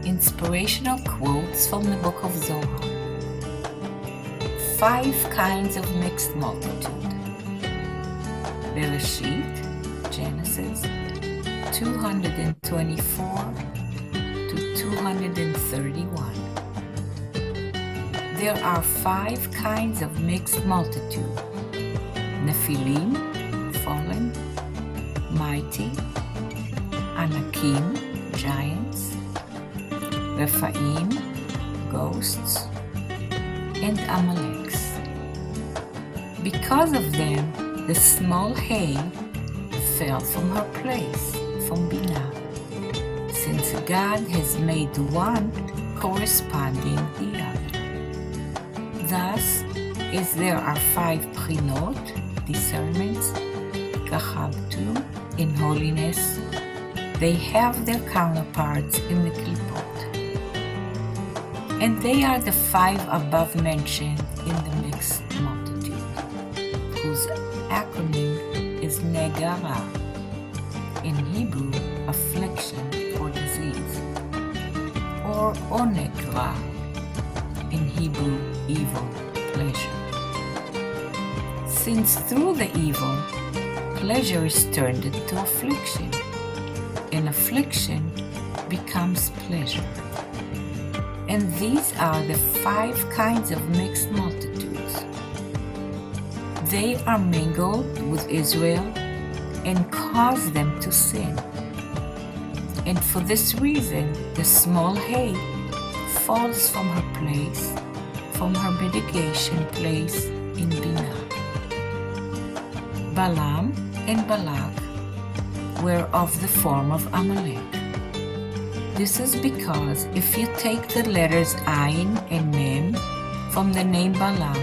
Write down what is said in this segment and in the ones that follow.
inspirational quotes from the book of Zohar. 5 kinds of mixed multitude. Beresheet, Genesis 224 to 231. There are 5 kinds of mixed multitude. Nephilim, fallen, mighty, Anakim, giants, Rephaim, ghosts, and Amaleks. Because of them, the small hay fell from her place, from Binah, since God has made one corresponding the other. Thus, as there are 5 prinot, discernments, kachabtu, in holiness, they have their counterparts in the klipot. And they are the 5 above mentioned in the mixed multitude, whose acronym is Negara, in Hebrew, affliction or disease, or Onegra, in Hebrew, evil, pleasure. Since through the evil, pleasure is turned into affliction, and affliction becomes pleasure. And these are the 5 kinds of mixed multitudes. They are mingled with Israel and cause them to sin. And for this reason, the small hay falls from her place, from her mitigation place in Binah. Balaam and Balak were of the form of Amalek. This is because if you take the letters Ayin and Mem from the name Balaam,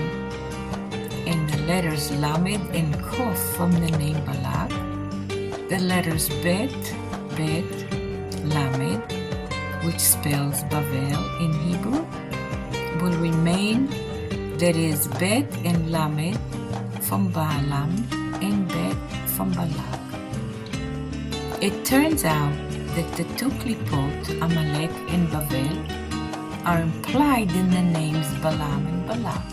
and the letters Lamed and Kof from the name Balak, the letters Bet, Lamed, which spells Bavel in Hebrew, will remain, that is, Bet and Lamed from Balaam and Bet from Balak. It turns out that the 2 klipot, Amalek and Bavel, are implied in the names Balaam and Balak.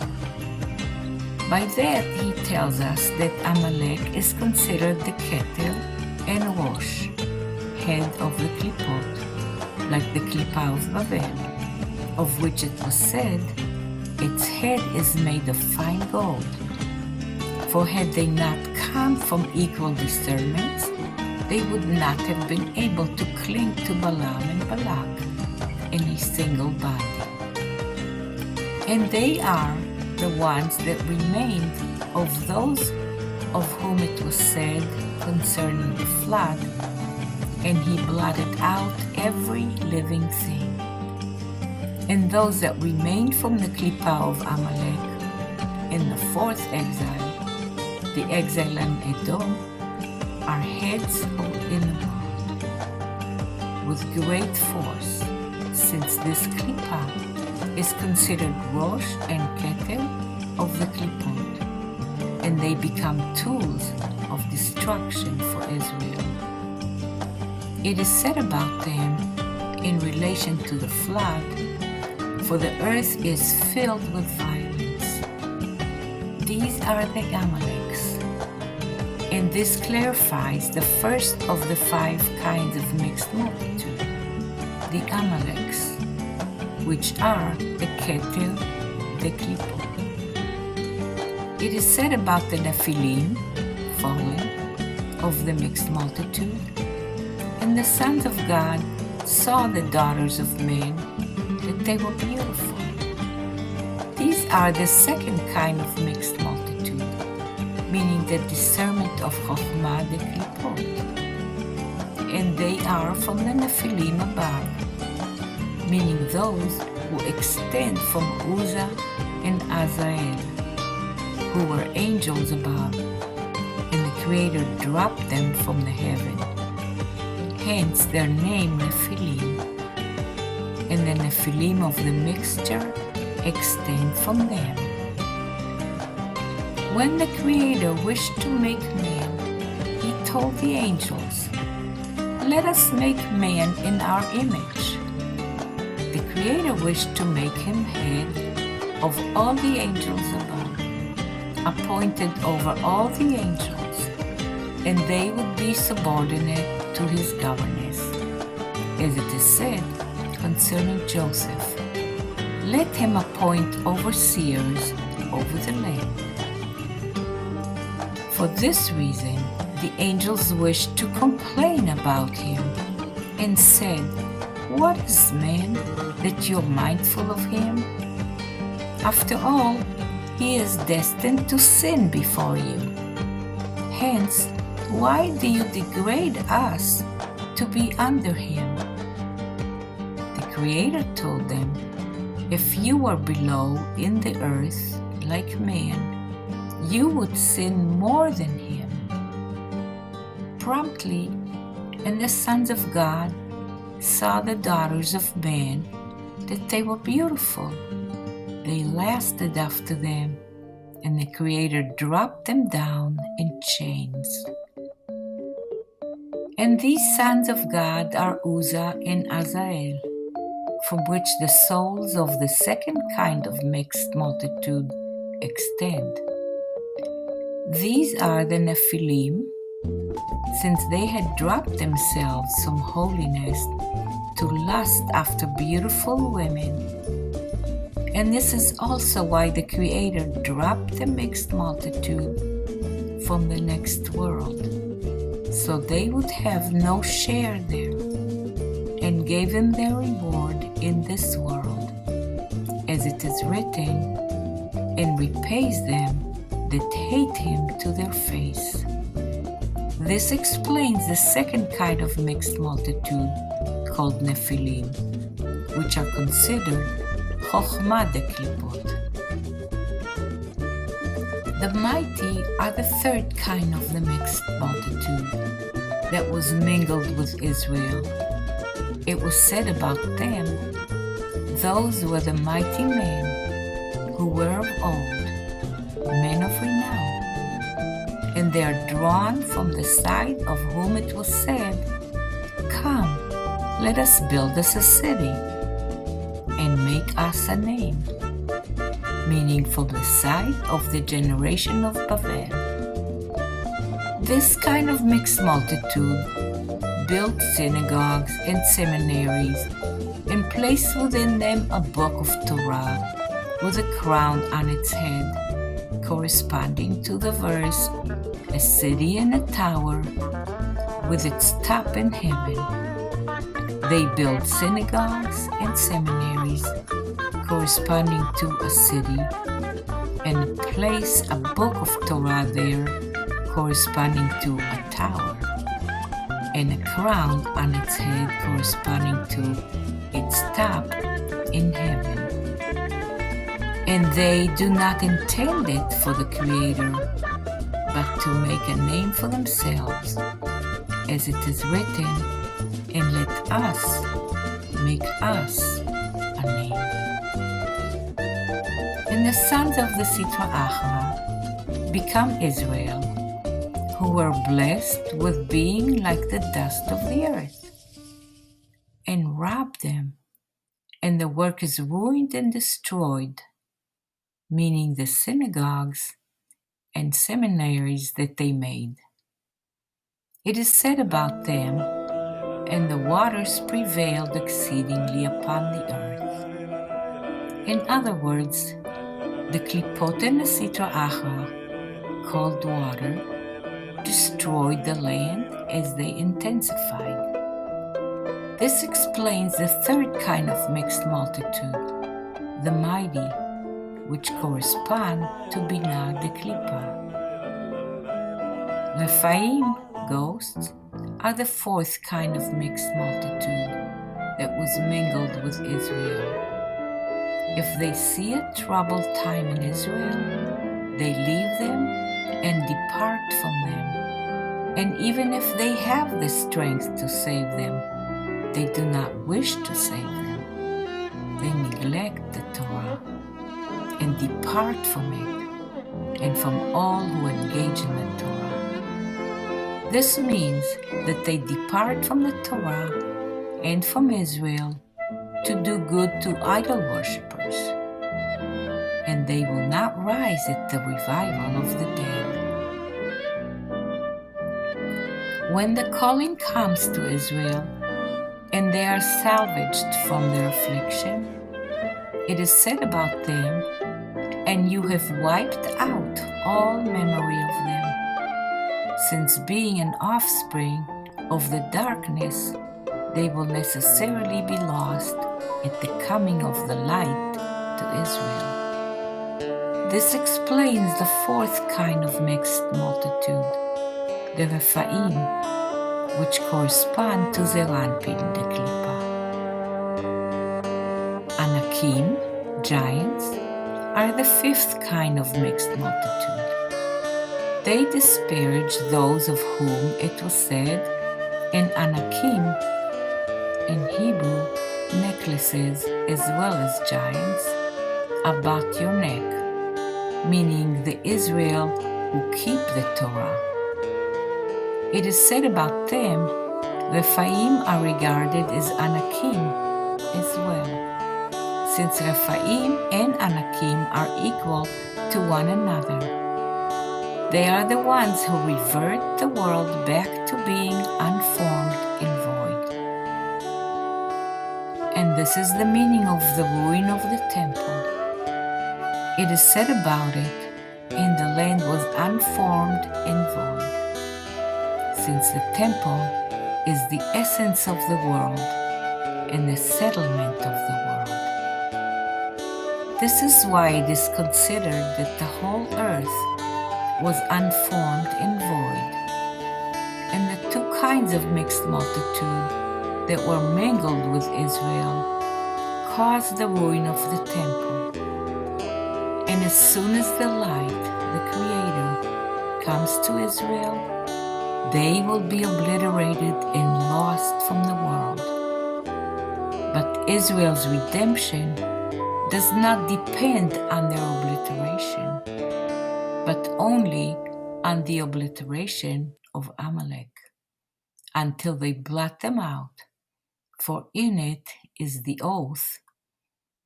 By that, he tells us that Amalek is considered the Keter and Rosh, head of the klipot, like the klipa of Bavel, of which it was said, its head is made of fine gold. For had they not come from equal discernments, they would not have been able to cling to Balaam and Balak in a single body. And they are the ones that remained of those of whom it was said concerning the flood, and he blotted out every living thing. And those that remained from the klipa of Amalek in the 4th exile, the exile in Edom, are heads in the world with great force, since this klipa is considered Rosh and Keter of the klipot, and they become tools of destruction for Israel. It is said about them in relation to the flood, for the earth is filled with violence. These are the Amaleks. And this clarifies the first of the 5 kinds of mixed multitude, the Amaleks, which are the Keter, the klipot. It is said about the Nephilim, fallen, of the mixed multitude, and the sons of God saw the daughters of men, that they were beautiful. These are the 2nd kind of mixed multitude, meaning the discernment of Chokhmah the klipot. And they are from the Nephilim above, meaning those who extend from Uzzah and Azrael, who were angels above, and the Creator dropped them from the heaven. Hence their name Nephilim. And the Nephilim of the mixture extend from them. When the Creator wished to make man, he told the angels, "Let us make man in our image." the Creator wished to make him head of all the angels above, appointed over all the angels, and they would be subordinate to his governance. As it is said concerning Joseph, let him appoint overseers over the land. For this reason, the angels wished to complain about him and said, "What is man that you're mindful of him? After all, he is destined to sin before you. Hence, why do you degrade us to be under him?" The Creator told them, "If you were below in the earth like man, you would sin more than him." Promptly, and the sons of God saw the daughters of man, that they were beautiful. They lasted after them, and the Creator dropped them down in chains. And these sons of God are Uzzah and Azael, from which the souls of the second kind of mixed multitude extend. These are the Nephilim, since they had dropped themselves from holiness to lust after beautiful women. And this is also why the Creator dropped the mixed multitude from the next world, so they would have no share there, and gave them their reward in this world, as it is written, and repays them that hate him to their face. This explains the second kind of mixed multitude called Nephilim, which are considered Chochmah de Klipot. The mighty are the third kind of the mixed multitude that was mingled with Israel. It was said about them, "Those were the mighty men who were of old, men of renown, and they are drawn from the side of whom it was said, 'Come, let us build us a city, and make us a name,' meaning from the side of the generation of Bavel." This kind of mixed multitude built synagogues and seminaries, and placed within them a book of Torah with a crown on its head, corresponding to the verse, "A city and a tower with its top in heaven." They built synagogues and seminaries corresponding to a city, and placed a book of Torah there corresponding to a tower, and a crown on its head corresponding to its top in heaven. And they do not intend it for the Creator, but to make a name for themselves, as it is written, "And let us make us a name." And the sons of the Sitra Achra become Israel, who were blessed with being like the dust of the earth, and robbed them, and the work is ruined and destroyed, meaning the synagogues and seminaries that they made. It is said about them, "And the waters prevailed exceedingly upon the earth." In other words, the Klipot and the Sitra Achra, called water, destroyed the land as they intensified. This explains the third kind of mixed multitude, the mighty, which correspond to Binah de Klippa. Rephaim, ghosts, are the fourth kind of mixed multitude that was mingled with Israel. If they see a troubled time in Israel, they leave them and depart from them. And even if they have the strength to save them, they do not wish to save them. They neglect the Torah and depart from it and from all who engage in the Torah. This means that they depart from the Torah and from Israel to do good to idol worshippers, and they will not rise at the revival of the dead. When the calling comes to Israel, and they are salvaged from their affliction, it is said about them, and you have wiped out all memory of them, since being an offspring of the darkness, they will necessarily be lost at the coming of the light to Israel. This explains the fourth kind of mixed multitude, the Rephaim, which correspond to Zeranpin the Klippa. Anakim, giants, are the fifth kind of mixed multitude. They disparage those of whom it was said in Anakim, in Hebrew, necklaces as well as giants, about your neck, meaning the Israel who keep the Torah. It is said about them, Rephaim are regarded as Anakim as well, since Rephaim and Anakim are equal to one another. They are the ones who revert the world back to being unformed and void. And this is the meaning of the ruin of the temple. It is said about it, and the land was unformed and void, since the temple is the essence of the world and the settlement of the world. This is why it is considered that the whole earth was unformed and void, and the two kinds of mixed multitude that were mingled with Israel caused the ruin of the temple. And as soon as the light, the Creator, comes to Israel, they will be obliterated and lost from the world. But Israel's redemption does not depend on their obliteration, but only on the obliteration of Amalek, until they blot them out, for in it is the oath,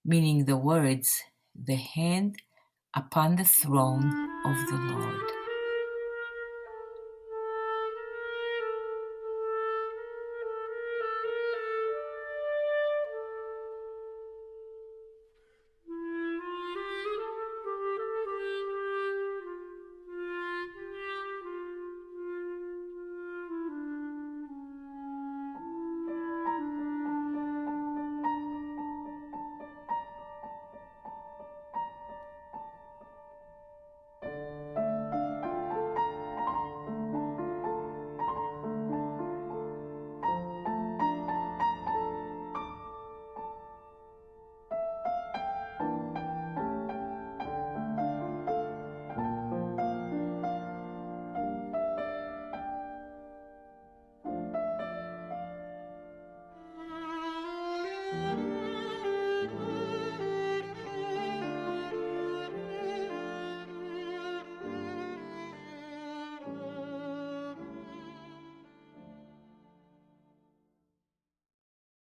meaning the words, the hand upon the throne of the Lord.